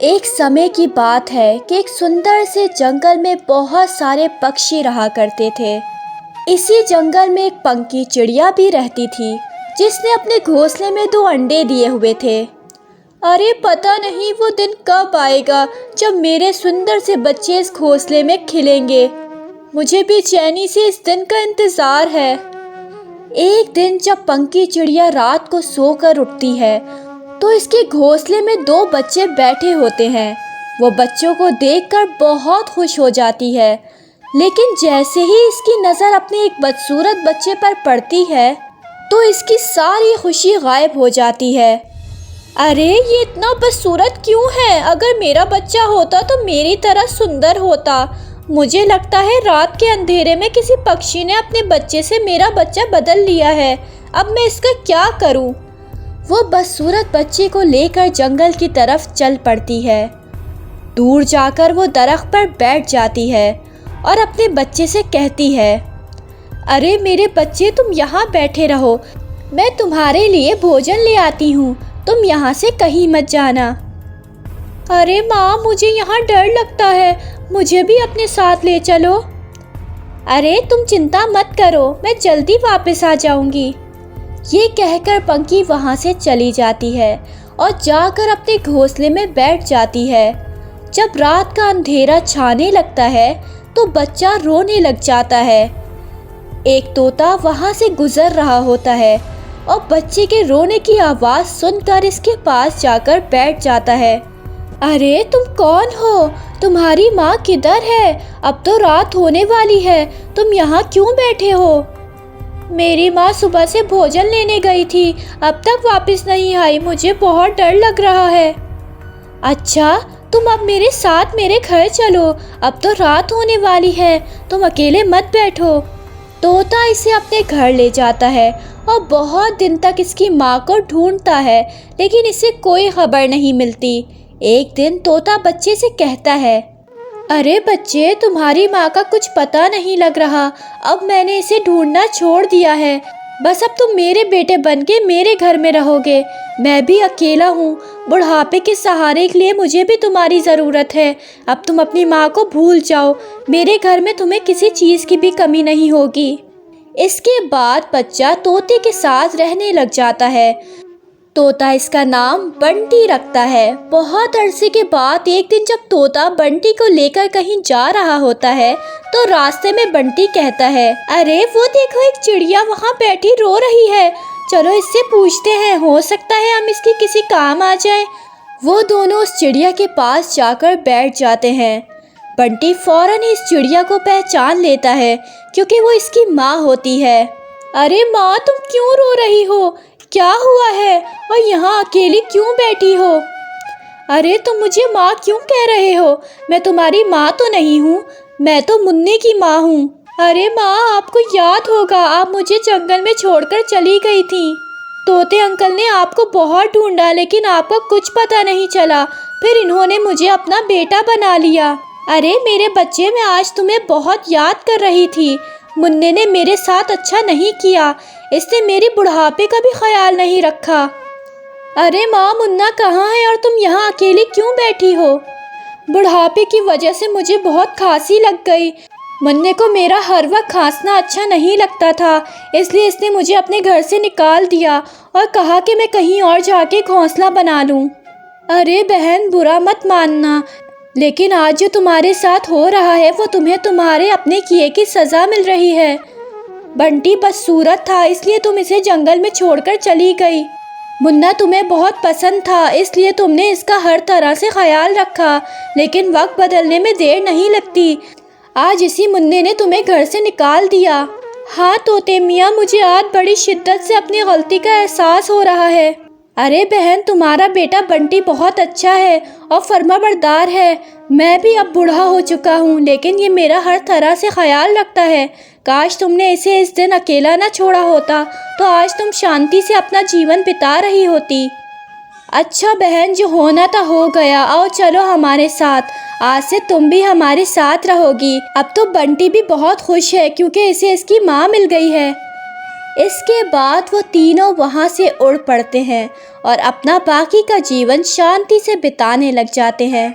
ایک سمے کی بات ہے کہ ایک سندر سے جنگل میں بہت سارے پکشی رہا کرتے تھے۔ اسی جنگل میں ایک پنکی چڑیا بھی رہتی تھی جس نے اپنے گھونسلے میں 2 انڈے دیے ہوئے تھے۔ ارے پتہ نہیں وہ دن کب آئے گا جب میرے سندر سے بچے اس گھونسلے میں کھلیں گے۔ مجھے بے چینی سے اس دن کا انتظار ہے۔ ایک دن جب پنکی چڑیا رات کو سو کر اٹھتی ہے تو اس کے گھونسلے میں 2 بچے بیٹھے ہوتے ہیں۔ وہ بچوں کو دیکھ کر بہت خوش ہو جاتی ہے، لیکن جیسے ہی اس کی نظر اپنے ایک بدصورت بچے پر پڑتی ہے تو اس کی ساری خوشی غائب ہو جاتی ہے۔ ارے یہ اتنا بدصورت کیوں ہے؟ اگر میرا بچہ ہوتا تو میری طرح سندر ہوتا۔ مجھے لگتا ہے رات کے اندھیرے میں کسی پکشی نے اپنے بچے سے میرا بچہ بدل لیا ہے۔ اب میں اس کا کیا کروں؟ وہ بدصورت بچے کو لے کر جنگل کی طرف چل پڑتی ہے۔ دور جا کر وہ درخت پر بیٹھ جاتی ہے اور اپنے بچے سے کہتی ہے، ارے میرے بچے تم یہاں بیٹھے رہو، میں تمہارے لیے بھوجن لے آتی ہوں، تم یہاں سے کہیں مت جانا۔ ارے ماں مجھے یہاں ڈر لگتا ہے، مجھے بھی اپنے ساتھ لے چلو۔ ارے تم چنتا مت کرو، میں جلدی واپس آ جاؤں گی۔ یہ کہہ کر پنکی وہاں سے چلی جاتی ہے اور جا کر اپنے گھونسلے میں بیٹھ جاتی ہے۔ جب رات کا اندھیرا چھانے لگتا ہے تو بچہ رونے لگ جاتا ہے۔ ایک طوطا وہاں سے گزر رہا ہوتا ہے اور بچے کے رونے کی آواز سن کر اس کے پاس جا کر بیٹھ جاتا ہے۔ ارے تم کون ہو؟ تمہاری ماں کدھر ہے؟ اب تو رات ہونے والی ہے، تم یہاں کیوں بیٹھے ہو؟ میری ماں صبح سے بھوجن لینے گئی تھی، اب تک واپس نہیں آئی، مجھے بہت ڈر لگ رہا ہے۔ اچھا تم اب میرے ساتھ میرے گھر چلو، اب تو رات ہونے والی ہے، تم اکیلے مت بیٹھو۔ طوطا اسے اپنے گھر لے جاتا ہے اور بہت دن تک اس کی ماں کو ڈھونڈتا ہے، لیکن اسے کوئی خبر نہیں ملتی۔ ایک دن طوطا بچے سے کہتا ہے، ارے بچے تمہاری ماں کا کچھ پتہ نہیں لگ رہا، اب میں نے اسے ڈھونڈنا چھوڑ دیا ہے، بس اب تم میرے بیٹے بن کے میرے گھر میں رہو گے، میں بھی اکیلا ہوں، بڑھاپے کے سہارے کے لیے مجھے بھی تمہاری ضرورت ہے، اب تم اپنی ماں کو بھول جاؤ، میرے گھر میں تمہیں کسی چیز کی بھی کمی نہیں ہوگی۔ اس کے بعد بچہ طوطے کے ساتھ رہنے لگ جاتا ہے۔ طوطا اس کا نام بنٹی رکھتا ہے۔ بہت عرصے کے بعد ایک دن جب طوطا بنٹی کو لے کر کہیں جا رہا ہوتا ہے تو راستے میں بنٹی کہتا ہے، ارے وہ دیکھو ایک چڑیا وہاں بیٹھی رو رہی ہے، چلو اس سے پوچھتے ہیں، ہو سکتا ہے ہم اس کی کسی کام آ جائیں۔ وہ دونوں اس چڑیا کے پاس جا کر بیٹھ جاتے ہیں۔ بنٹی فوراً اس چڑیا کو پہچان لیتا ہے کیونکہ وہ اس کی ماں ہوتی ہے۔ ارے ماں تم کیوں رو رہی ہو؟ کیا ہوا ہے اور یہاں اکیلی کیوں بیٹھی ہو؟ ارے تم مجھے ماں کیوں کہہ رہے ہو؟ میں تمہاری ماں تو نہیں ہوں، میں تو منّے کی ماں ہوں۔ ارے ماں آپ کو یاد ہوگا آپ مجھے جنگل میں چھوڑ کر چلی گئی تھی، طوطے انکل نے آپ کو بہت ڈھونڈا لیکن آپ کا کچھ پتہ نہیں چلا، پھر انہوں نے مجھے اپنا بیٹا بنا لیا۔ ارے میرے بچے میں آج تمہیں بہت یاد کر رہی تھی، منّے نے میرے ساتھ اچھا نہیں کیا، اس نے میری بڑھاپے کا بھی خیال نہیں رکھا۔ ارے ماں منا کہاں ہے اور تم یہاں اکیلی کیوں بیٹھی ہو؟ بڑھاپے کی وجہ سے مجھے بہت کھانسی لگ گئی، منّے کو میرا ہر وقت کھانسنا اچھا نہیں لگتا تھا، اس لیے اس نے مجھے اپنے گھر سے نکال دیا اور کہا کہ میں کہیں اور جا کے گھونسلہ بنا لوں۔ ارے بہن برا مت ماننا، لیکن آج جو تمہارے ساتھ ہو رہا ہے وہ تمہیں تمہارے اپنے کیے کی سزا مل رہی ہے۔ بنٹی بدصورت تھا اس لیے تم اسے جنگل میں چھوڑ کر چلی گئی، منا تمہیں بہت پسند تھا اس لیے تم نے اس کا ہر طرح سے خیال رکھا، لیکن وقت بدلنے میں دیر نہیں لگتی، آج اسی منّے نے تمہیں گھر سے نکال دیا۔ ہاں طوطے میاں مجھے آج بڑی شدت سے اپنی غلطی کا احساس ہو رہا ہے۔ ارے بہن تمہارا بیٹا بنٹی بہت اچھا ہے اور فرما بردار ہے، میں بھی اب بوڑھا ہو چکا ہوں لیکن یہ میرا ہر طرح سے خیال رکھتا ہے، کاش تم نے اسے اس دن اکیلا نہ چھوڑا ہوتا تو آج تم شانتی سے اپنا جیون بتا رہی ہوتی۔ اچھا بہن جو ہونا تھا ہو گیا، آؤ چلو ہمارے ساتھ، آج سے تم بھی ہمارے ساتھ رہو گی۔ اب تو بنٹی بھی بہت خوش ہے کیونکہ اسے اس کی ماں مل گئی ہے۔ اس کے بعد وہ تینوں وہاں سے اڑ پڑتے ہیں اور اپنا باقی کا جیون شانتی سے بتانے لگ جاتے ہیں۔